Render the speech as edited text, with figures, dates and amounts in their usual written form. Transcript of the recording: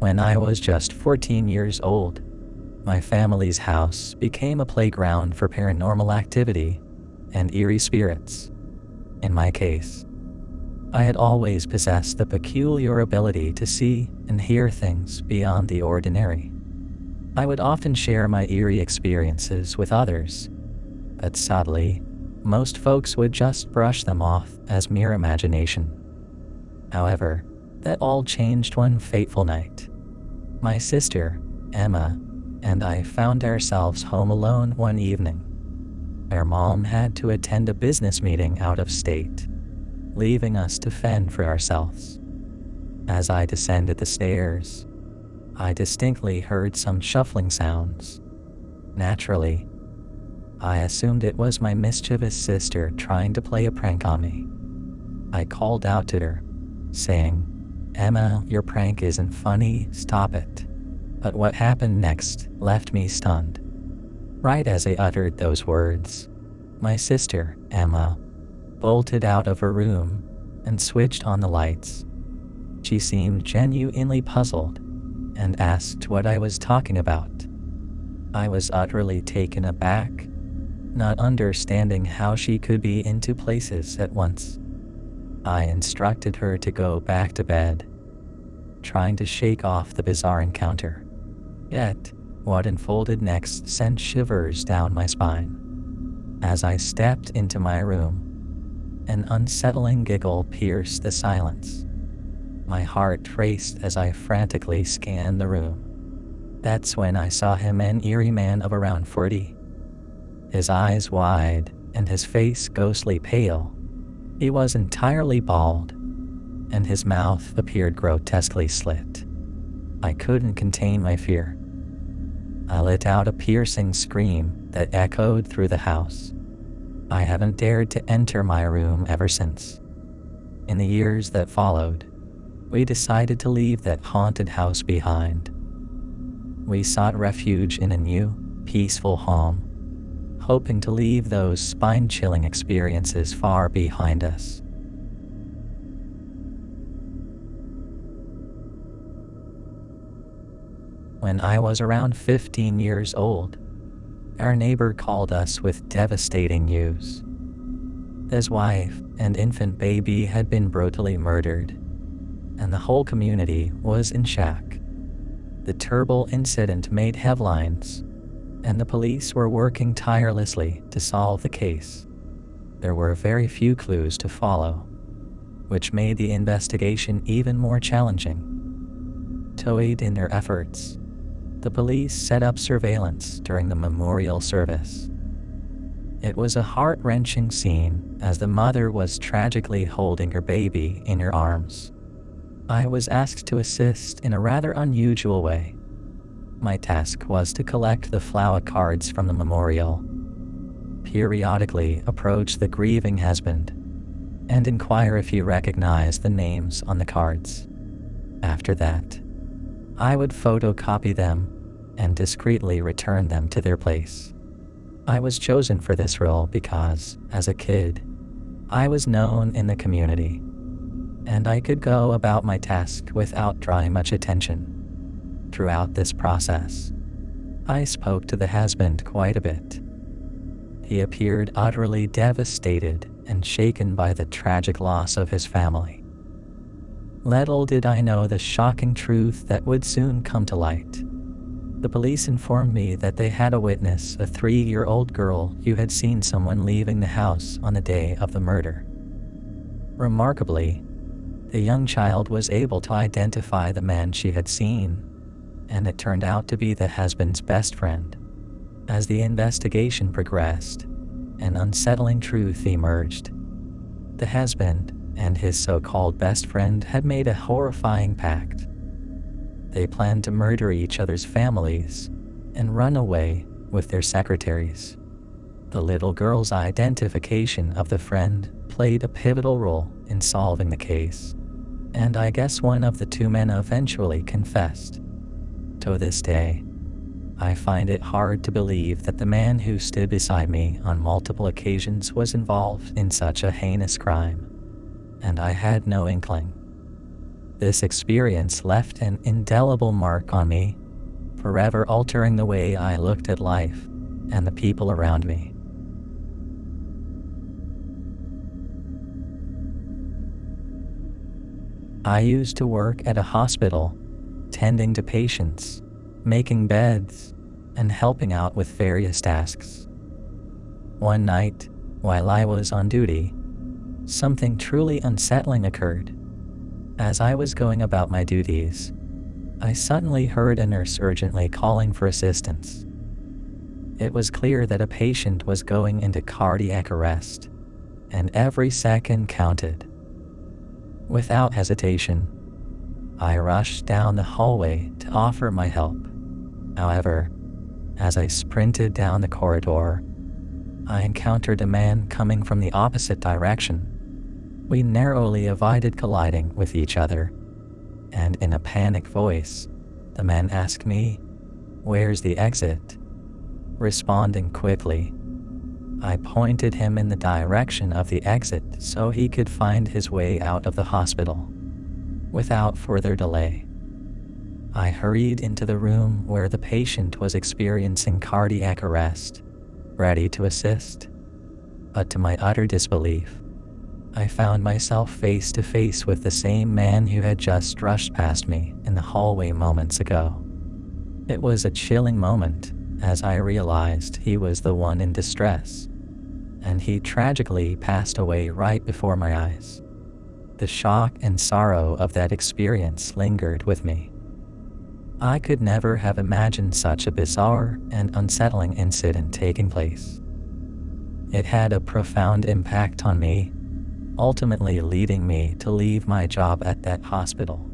When I was just 14 years old, my family's house became a playground for paranormal activity and eerie spirits. In my case, I had always possessed the peculiar ability to see and hear things beyond the ordinary. I would often share my eerie experiences with others, but sadly, most folks would just brush them off as mere imagination. However, that all changed one fateful night. My sister, Emma, and I found ourselves home alone one evening. Our mom had to attend a business meeting out of state, leaving us to fend for ourselves. As I descended the stairs, I distinctly heard some shuffling sounds. Naturally, I assumed it was my mischievous sister trying to play a prank on me. I called out to her, saying, "Emma, your prank isn't funny, stop it." But what happened next left me stunned. Right as I uttered those words, my sister, Emma, bolted out of her room and switched on the lights. She seemed genuinely puzzled and asked what I was talking about. I was utterly taken aback, not understanding how she could be in two places at once. I instructed her to go back to bed, trying to shake off the bizarre encounter. Yet, what unfolded next sent shivers down my spine. As I stepped into my room, an unsettling giggle pierced the silence. My heart raced as I frantically scanned the room. That's when I saw him, an eerie man of around 40. His eyes wide and his face ghostly pale. He was entirely bald, and his mouth appeared grotesquely slit. I couldn't contain my fear. I let out a piercing scream that echoed through the house. I haven't dared to enter my room ever since. In the years that followed, we decided to leave that haunted house behind. We sought refuge in a new, peaceful home, hoping to leave those spine-chilling experiences far behind us. When I was around 15 years old, our neighbor called us with devastating news. His wife and infant baby had been brutally murdered, and the whole community was in shock. The terrible incident made headlines, and the police were working tirelessly to solve the case. There were very few clues to follow, which made the investigation even more challenging. To aid in their efforts, the police set up surveillance during the memorial service. It was a heart-wrenching scene as the mother was tragically holding her baby in her arms. I was asked to assist in a rather unusual way. My task was to collect the flower cards from the memorial, periodically approach the grieving husband, and inquire if he recognized the names on the cards. After that, I would photocopy them and discreetly return them to their place. I was chosen for this role because, as a kid, I was known in the community, and I could go about my task without drawing much attention. Throughout this process, I spoke to the husband quite a bit. He appeared utterly devastated and shaken by the tragic loss of his family. Little did I know the shocking truth that would soon come to light. The police informed me that they had a witness, a 3-year-old girl who had seen someone leaving the house on the day of the murder. Remarkably, the young child was able to identify the man she had seen, and it turned out to be the husband's best friend. As the investigation progressed, an unsettling truth emerged. The husband and his so-called best friend had made a horrifying pact. They planned to murder each other's families and run away with their secretaries. The little girl's identification of the friend played a pivotal role in solving the case, and I guess one of the two men eventually confessed. To this day, I find it hard to believe that the man who stood beside me on multiple occasions was involved in such a heinous crime, and I had no inkling. This experience left an indelible mark on me, forever altering the way I looked at life and the people around me. I used to work at a hospital, tending to patients, making beds, and helping out with various tasks. One night, while I was on duty, something truly unsettling occurred. As I was going about my duties, I suddenly heard a nurse urgently calling for assistance. It was clear that a patient was going into cardiac arrest, and every second counted. Without hesitation, I rushed down the hallway to offer my help. However, as I sprinted down the corridor, I encountered a man coming from the opposite direction. We narrowly avoided colliding with each other, and in a panicked voice, the man asked me, "Where's the exit?" Responding quickly, I pointed him in the direction of the exit so he could find his way out of the hospital. Without further delay, I hurried into the room where the patient was experiencing cardiac arrest, ready to assist. But to my utter disbelief, I found myself face to face with the same man who had just rushed past me in the hallway moments ago. It was a chilling moment as I realized he was the one in distress, and he tragically passed away right before my eyes. The shock and sorrow of that experience lingered with me. I could never have imagined such a bizarre and unsettling incident taking place. It had a profound impact on me, ultimately leading me to leave my job at that hospital.